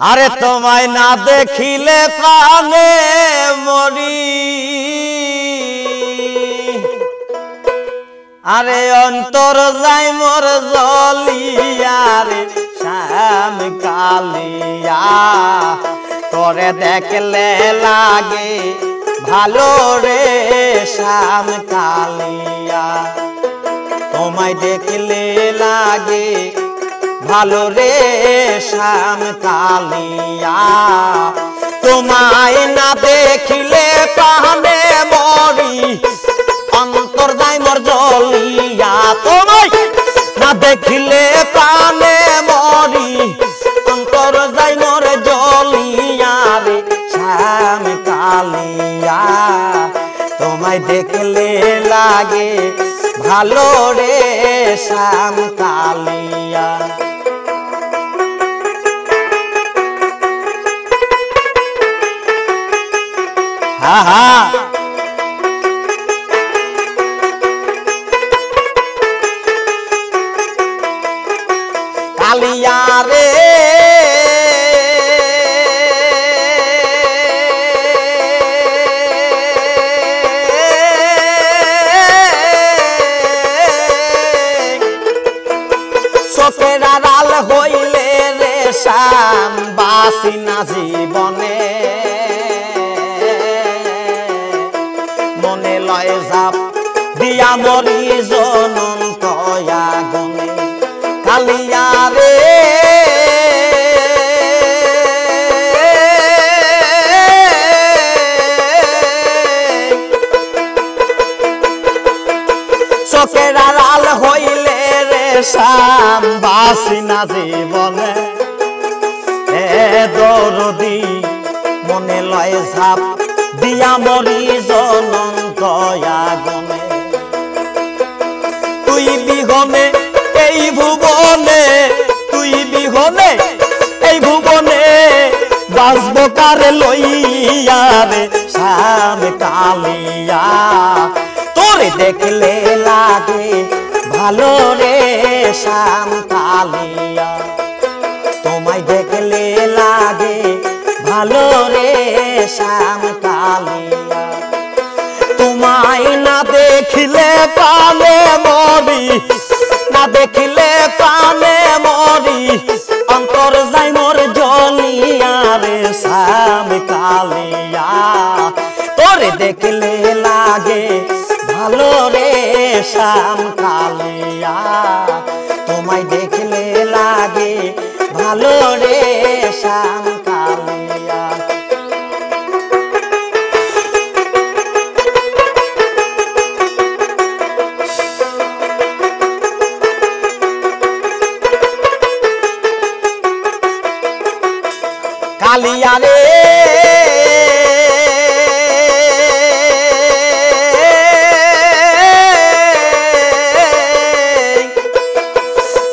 আরে তোমায় না দেখিলে প্রাণে মরি, আরে অন্তর যাই মোর জ্বলিয়া রে শ্যাম কালিয়া। তোরে দেখলে লাগে ভালো রে শ্যাম কালিয়া, তোমায় দেখলে লাগে ভালো রে শ্যাম কালিয়া। তোমায় না দেখিলে প্রাণে মরি, অন্তর যাই মোর জ্বলিয়া। তোমায় না দেখিলে প্রাণে মরি, অন্তর যাই মোর জ্বলিয়া রে শ্যাম কালিয়া। তোমায় দেখলে লাগে ভালো রে শ্যাম কালিয়া। হা হা কালিয়া রে চোখের আড়াল হইলে রে শ্যাম বাসি না জীবনে, মনে লয় ঝাপ দিয়া মরি জনন্ত আগুনে। কালিয়া রে চোখের আড়াল হইলে রে শ্যাম বাসি না জীবনে। এ দরদি মনে লয় ঝাপ দিয়া মরি জনন্ত আগুনে। তুই বিহনে এই ভুবনে, তুই বিহনে এই ভুবনে বাঁচব কারে লইয়া রে শ্যাম কালিয়া। তোরে দেখলে লাগে ভালো রে শ্যাম কালিয়া, তোমায় দেখলে লাগে ভালো রে শ্যাম কালিয়া। তোমায় না দেখিলে প্রাণে মরি, না দেখিলে প্রাণে মরি, অন্তর যাই মোর জ্বলিয়া রে শ্যাম কালিয়া। তোরে দেখলে লাগে ভালো রে শ্যাম কালিয়া, তোমায় দেখলে লাগে ভালো রে শ্যাম কালিয়া। কালিয়া রে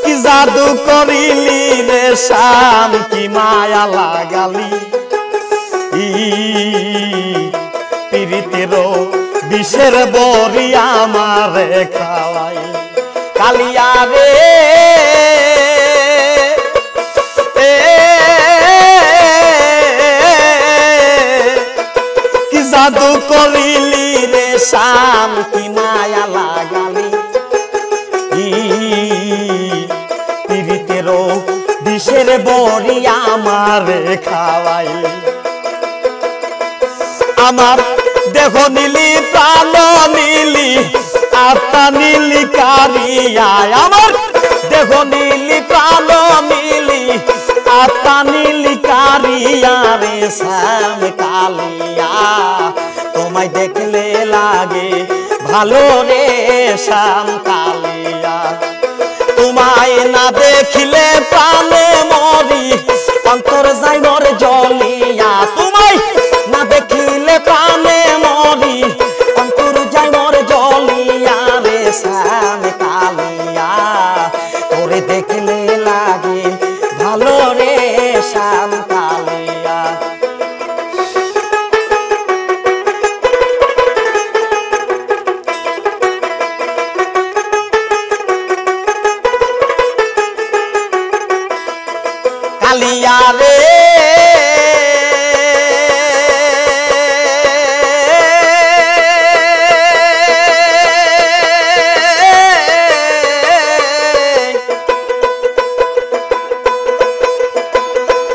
কি জাদু করিলি রে শ্যাম, কি মায়া লাগালি পীড়িতের বিষের বড়ি আমারে খাওয়াই। কালিয়া রে কি জাদু করিলি রে শ্যাম, কি মায়া লাগালি পীড়িতের বিষের বড়ি আমারে খাওয়াই। আমার দেহ নীলি প্রাণ নীলি আত্মা নীলি কারিয়া, আমার দেহ নীলি প্রাণ নীলি আত্মা নীলি কারিয়া রে শ্যাম কালিয়া। তোমায় দেখলে লাগে ভালো রে শ্যাম কালিয়া, তোমায় না দেখিলে প্রাণে মরি, অন্তর যাই মোর জ্বলিয়া। তোমায় না দেখিলে প্রাণে মরি, অন্তর যাই মোর জ্বলিয়া রে শ্যাম কালিয়া। তোরে দেখলে লাগে ভালো রে শ্যাম কালিয়া। কালিয়া রে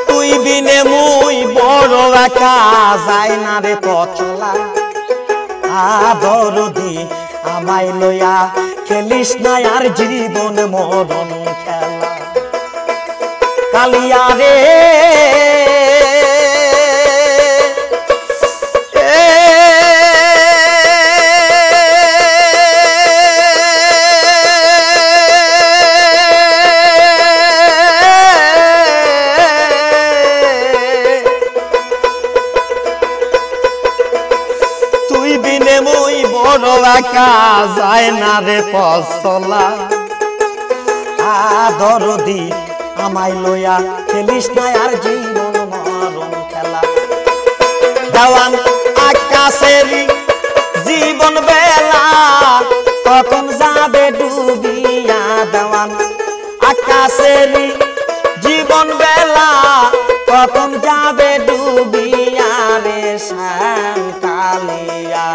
তুই বিনে মুই বড় একা যায় না রে পথ চলা দরদি আমায় লইয়া খেলিস না আর জীবন মরণ খেলা কালিয়া রে তুই বিনে মুই বড় একা যায় না রে পথ চলা দরদি আমায় লইয়া খেলিস না আর জীবন মরণ খেলা দেওয়ান আকাশের জীবন বেলা কখন যাবে ডুবিয়া দেওয়ান আকাশের জীবন বেলা কখন যাবে ডুবিয়া রে শ্যাম কালিয়া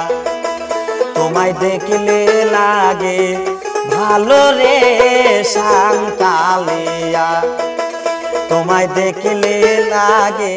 তোমায় দেখলে লাগে ভালো রে শ্যাম কালিয়া তোমায় দেখলে লাগে